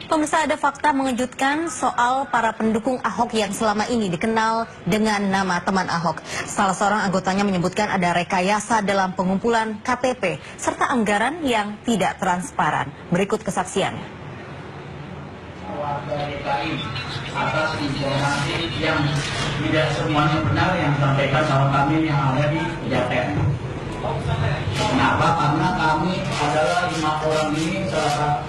Pemirsa, ada fakta mengejutkan soal para pendukung Ahok yang selama ini dikenal dengan nama teman Ahok. Salah seorang anggotanya menyebutkan ada rekayasa dalam pengumpulan KTP serta anggaran yang tidak transparan. Berikut kesaksiannya. Warga DKI atas informasi yang tidak semuanya benar yang disampaikan sama kami yang ada di Pejaten. Kenapa? Karena kami adalah 5 orang ini salah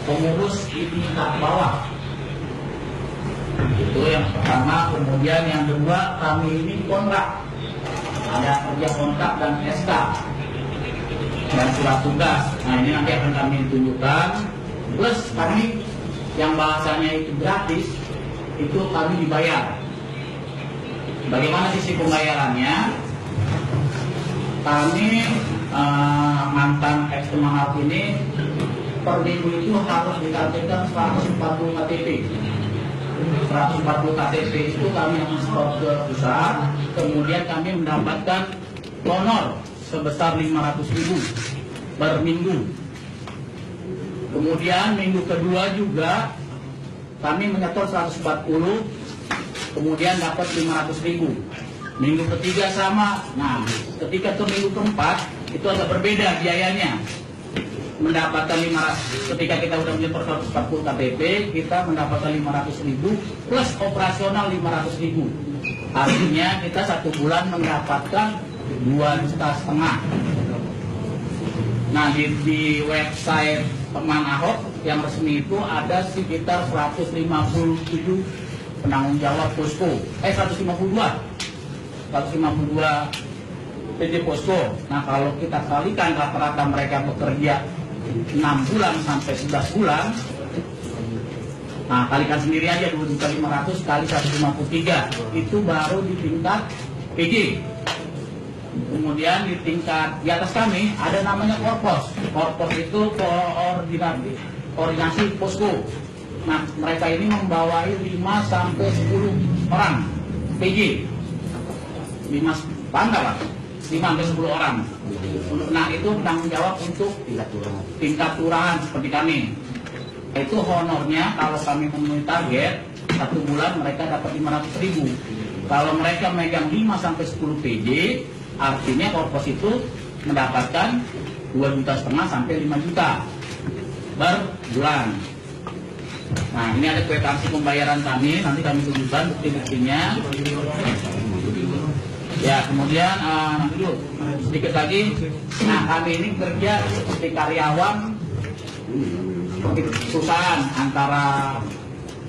pengurus di tingkat bawah. Itu yang pertama. Kemudian yang kedua, kami ini kontrak. Ada kerja kontrak dan SK dan surat tugas. Nah, ini nanti akan kami tunjukkan. Plus kami yang bahasanya itu gratis, itu kami dibayar. Bagaimana sisi pembayarannya? Kami mantan ex-teman Ahok ini per minggu itu harus ditargetkan 140 KTP. 140 KTP itu kami yang stok ke pusat, kemudian kami mendapatkan honor sebesar 500.000 per minggu. Kemudian minggu kedua juga kami menyetor 140, kemudian dapat 500.000. Minggu ketiga sama. Nah, ketika ke minggu keempat itu agak berbeda biayanya. Mendapatkan 500, ketika kita sudah menyetor 140 KTP, kita mendapatkan 500.000 plus operasional 500.000. Artinya kita 1 bulan mendapatkan 2,5 juta. Nah, di website teman Ahok yang resmi itu ada sekitar 157 penanggung jawab posko. 152 PT Posko. Nah, kalau kita kalikan rata-rata mereka bekerja 6 bulan sampai 11 bulan, nah kalikan sendiri aja 2.500 kali 153, itu baru di tingkat PJ. Kemudian di tingkat di atas kami ada namanya Korpos. Korpos itu koordinasi posko. Nah, mereka ini membawai 5 sampai 10 orang PJ. 5 bangga, Pak. 5 sampai 10 orang. Nah, itu tanggung jawab untuk tingkat kelurahan seperti kami. Itu honornya kalau kami memenuhi target 1 bulan mereka dapat 500.000. Kalau mereka megang 5 sampai 10 PJ, artinya korpos itu mendapatkan 2,5 juta sampai 5 juta per bulan. Nah, ini ada kwitansi pembayaran kami, nanti kami tunjukkan bukti-buktinya. Ya, kemudian nanti dulu sedikit lagi. Nah, kami ini kerja seperti karyawan, seperti perusahaan antara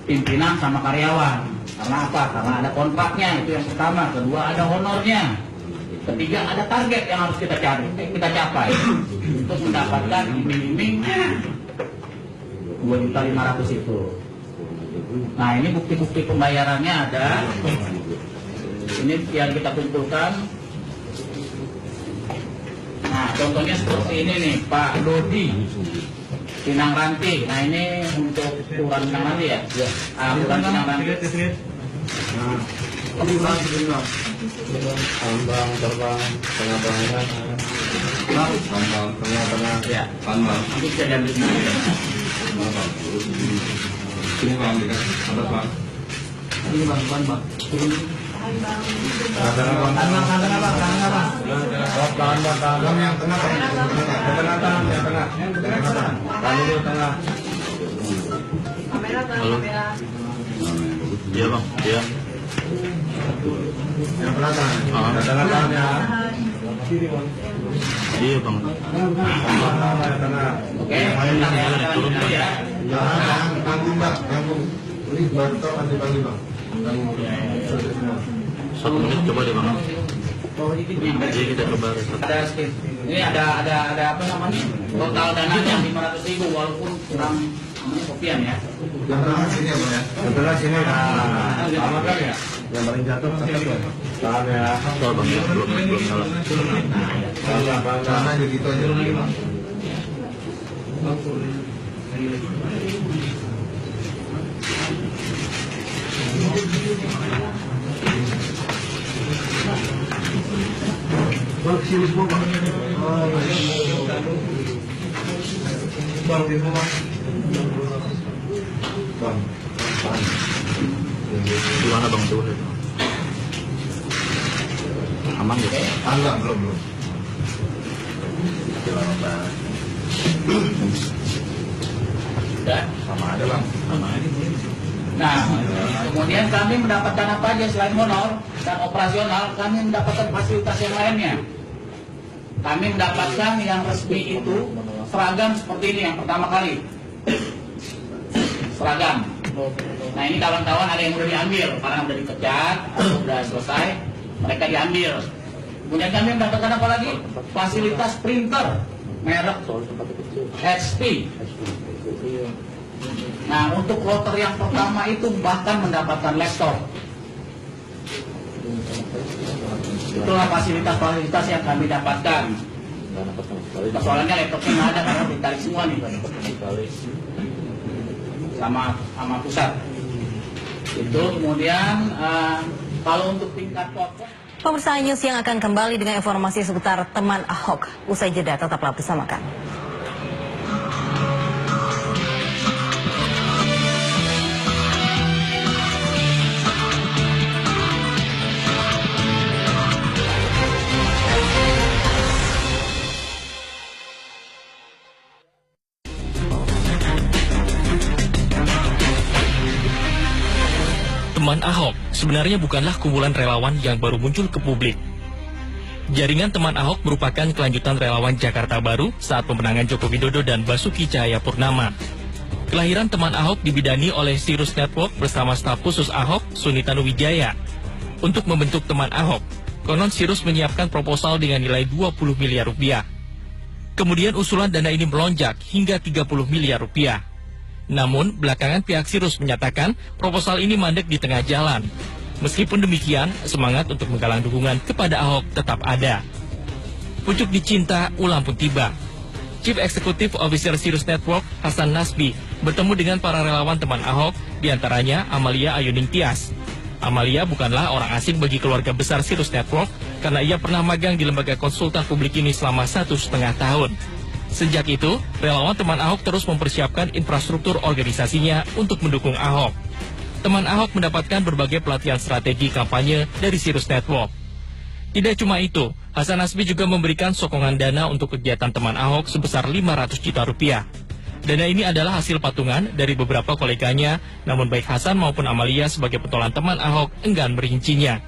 pimpinan sama karyawan. Karena apa? Karena ada kontraknya, itu yang pertama. Kedua, ada honornya. Ketiga, ada target yang harus kita capai untuk mendapatkan iming-iming 2.500.000 itu. Nah, ini bukti-bukti pembayarannya ada. Ini yang kita kumpulkan. Nah, contohnya seperti ini nih, Pak Dodi Pinang Ranti. Nah, ini untuk Kelurahan Pinang Ranti ya? Kelurahan Pinang Ranti. Tambang, terbang, tengah-tengahnya. Tambang, tengah-tengah. Ya. Tambang. Itu bisa diambil sendiri ya? Ini bang, ada bang. Ini bang. Iya bang, iya. Yang belakang. Iya bang. Oke, turun ya. Jangan tanggung bang, tanggung. Ini bantu nanti bagi bang. 1 menit coba deh bang. Jadi kita coba Ini ada apa namanya? Total dananya 500.000 walaupun kurang kopian ya. Yang tengah sini ya bang ya. Yang tengah sini. Sama kan ya? Yang paling jatuh satu ya. Tahan ya. Tahan bang, belum salah. Tahan aja gitu aja. Bang, sini semua bang. Bang, di rumah. Bang. Gimana Bang tuh? Aman gitu? Enggak, belum. Dan Sama ada Bang. nah, kemudian kami mendapatkan apa aja selain honor dan operasional, kami mendapatkan fasilitas yang lainnya. Kami mendapatkan yang resmi itu seragam seperti ini yang pertama kali. Seragam. Nah ini kawan-kawan ada yang udah diambil karena udah dipecat atau udah selesai, mereka diambil. Kemudian kami mendapatkan apa lagi? Fasilitas printer merek HP. Nah untuk kloter yang pertama itu bahkan mendapatkan laptop. Itulah fasilitas-fasilitas yang kami dapatkan. Persoalannya laptopnya nggak ada karena ditarik semua nih sama pusat. Itu kemudian kalau untuk tingkat pokok. Pemirsa News yang akan kembali dengan informasi seputar teman Ahok. Usai jeda, tetaplah bersama kami. Teman Ahok sebenarnya bukanlah kumpulan relawan yang baru muncul ke publik. Jaringan Teman Ahok merupakan kelanjutan relawan Jakarta Baru saat pemenangan Joko Widodo dan Basuki Cahayapurnama. Kelahiran Teman Ahok dibidani oleh Sirus Network bersama staf khusus Ahok, Suni Tanuwijaya. Untuk membentuk Teman Ahok, konon Sirus menyiapkan proposal dengan nilai 20 miliar rupiah. Kemudian usulan dana ini melonjak hingga 30 miliar rupiah. Namun, belakangan pihak Sirus menyatakan proposal ini mandek di tengah jalan. Meskipun demikian, semangat untuk menggalang dukungan kepada Ahok tetap ada. Pucuk dicinta, ulang pun tiba. Chief Executive Officer Sirus Network, Hasan Nasbi, bertemu dengan para relawan teman Ahok, diantaranya Amalia Ayuning Tias. Amalia bukanlah orang asing bagi keluarga besar Sirus Network, karena ia pernah magang di lembaga konsultan publik ini selama 1,5 tahun. Sejak itu, relawan teman Ahok terus mempersiapkan infrastruktur organisasinya untuk mendukung Ahok. Teman Ahok mendapatkan berbagai pelatihan strategi kampanye dari Sirus Network. Tidak cuma itu, Hasan Nasbi juga memberikan sokongan dana untuk kegiatan teman Ahok sebesar 500 juta rupiah. Dana ini adalah hasil patungan dari beberapa koleganya, namun baik Hasan maupun Amalia sebagai pentolan teman Ahok enggan merincinya.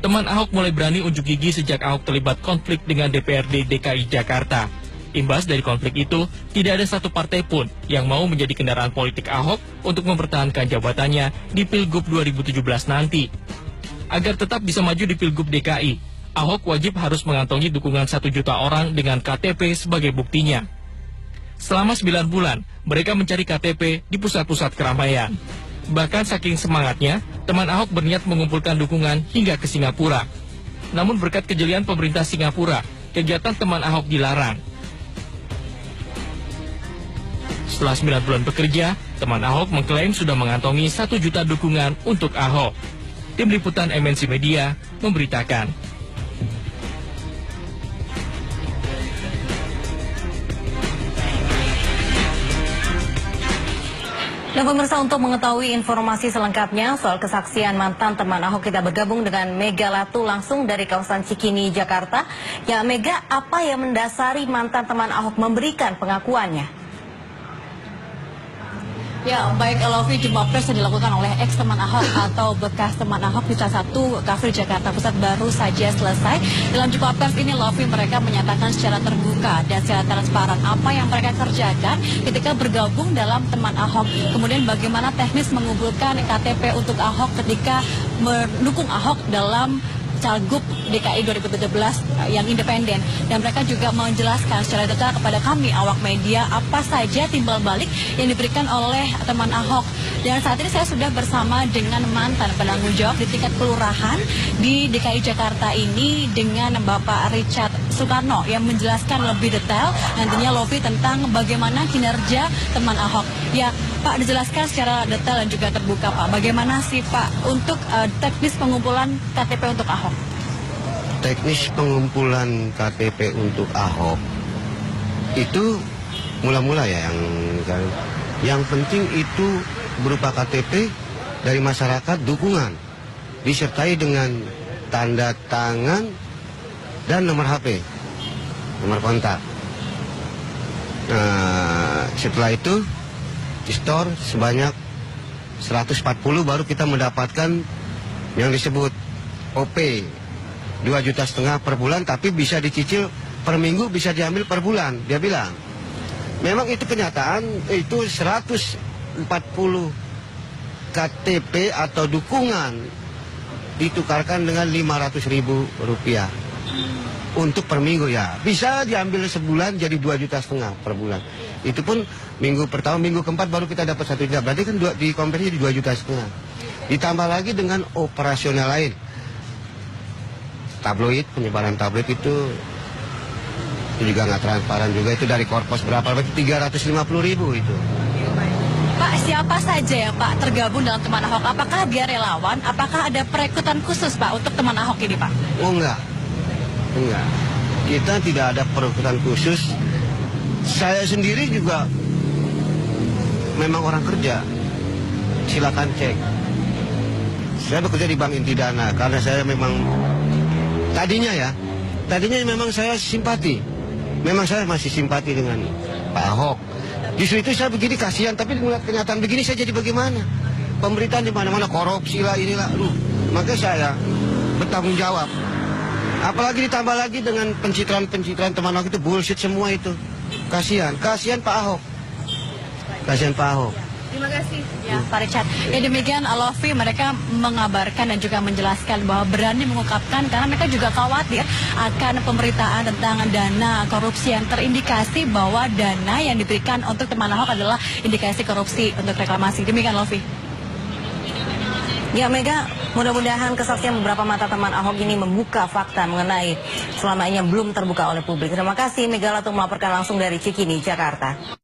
Teman Ahok mulai berani unjuk gigi sejak Ahok terlibat konflik dengan DPRD DKI Jakarta. Imbas dari konflik itu, tidak ada satu partai pun yang mau menjadi kendaraan politik Ahok untuk mempertahankan jabatannya di Pilgub 2017 nanti. Agar tetap bisa maju di Pilgub DKI, Ahok wajib harus mengantongi dukungan 1 juta orang dengan KTP sebagai buktinya. Selama 9 bulan, mereka mencari KTP di pusat-pusat keramaian. Bahkan saking semangatnya, teman Ahok berniat mengumpulkan dukungan hingga ke Singapura. Namun berkat kejelian pemerintah Singapura, kegiatan teman Ahok dilarang. Setelah 9 bulan bekerja, teman Ahok mengklaim sudah mengantongi 1 juta dukungan untuk Ahok. Tim Liputan MNC Media memberitakan. Dan pemirsa, untuk mengetahui informasi selengkapnya soal kesaksian mantan teman Ahok, kita bergabung dengan Mega Latu langsung dari kawasan Cikini, Jakarta. Ya Mega, apa yang mendasari mantan teman Ahok memberikan pengakuannya? Ya, baik Lovi, jumpa pers yang dilakukan oleh ex teman Ahok atau bekas teman Ahok di salah satu kafe Jakarta Pusat baru saja selesai. Dalam jumpa pers ini, Lovi, mereka menyatakan secara terbuka dan secara transparan apa yang mereka kerjakan ketika bergabung dalam teman Ahok. Kemudian bagaimana teknis mengumpulkan KTP untuk Ahok ketika mendukung Ahok dalam Cagup DKI 2017 yang independen. Dan mereka juga menjelaskan secara detail kepada kami awak media apa saja timbal balik yang diberikan oleh teman Ahok. Dan saat ini saya sudah bersama dengan mantan penanggung jawab di tingkat kelurahan di DKI Jakarta ini dengan Bapak Richard Soekarno yang menjelaskan lebih detail nantinya Lovi tentang bagaimana kinerja teman Ahok. Ya Pak, dijelaskan secara detail dan juga terbuka Pak, bagaimana sih Pak untuk teknis pengumpulan KTP untuk Ahok? Teknis pengumpulan KTP untuk Ahok itu mula-mula ya yang penting itu berupa KTP dari masyarakat dukungan, disertai dengan tanda tangan dan nomor HP, nomor kontak. Nah, setelah itu di store sebanyak 140 baru kita mendapatkan yang disebut OP 2,5 juta per bulan, tapi bisa dicicil per minggu, bisa diambil per bulan. Dia bilang memang itu kenyataan, itu 140 KTP atau dukungan ditukarkan dengan Rp500.000 untuk per minggu ya. Bisa diambil sebulan jadi 2,5 juta per bulan. Itu pun minggu pertama, minggu keempat baru kita dapat 1 juta. Berarti kan di konversi 2,5 juta. Ditambah lagi dengan operasional lain. Tabloid, penyebaran tabloid itu juga nggak transparan juga. Itu dari korpos berapa? Berarti 350.000 itu. Pak, siapa saja ya Pak tergabung dalam teman Ahok? Apakah dia relawan? Apakah ada perekrutan khusus Pak untuk teman Ahok ini Pak? Oh enggak. Kita tidak ada perekrutan khusus. Saya sendiri juga memang orang kerja. Silakan cek. Saya bekerja di Bank Inti Dana karena saya memang tadinya memang saya simpati. Memang saya masih simpati dengan Pak Ahok. Justru itu saya begini kasihan, tapi melihat kenyataan begini saya jadi bagaimana? Pemberitaan di mana-mana korupsi lah inilah. Makanya saya bertanggung jawab. Apalagi ditambah lagi dengan pencitraan teman Ahok itu bullshit semua itu. Kasihan Pak Ahok. Kasihan Pak Ahok. Terima kasih ya Pak Richard. Ya demikian Lofi, mereka mengabarkan dan juga menjelaskan bahwa berani mengungkapkan karena mereka juga khawatir akan pemberitaan tentang dana korupsi yang terindikasi bahwa dana yang diberikan untuk teman Ahok adalah indikasi korupsi untuk reklamasi. Demikian Lofi. Ya Mega, mudah-mudahan kesaksian beberapa mata teman Ahok ini membuka fakta mengenai selama ini yang belum terbuka oleh publik. Terima kasih Mega Latung melaporkan langsung dari Cikini, Jakarta.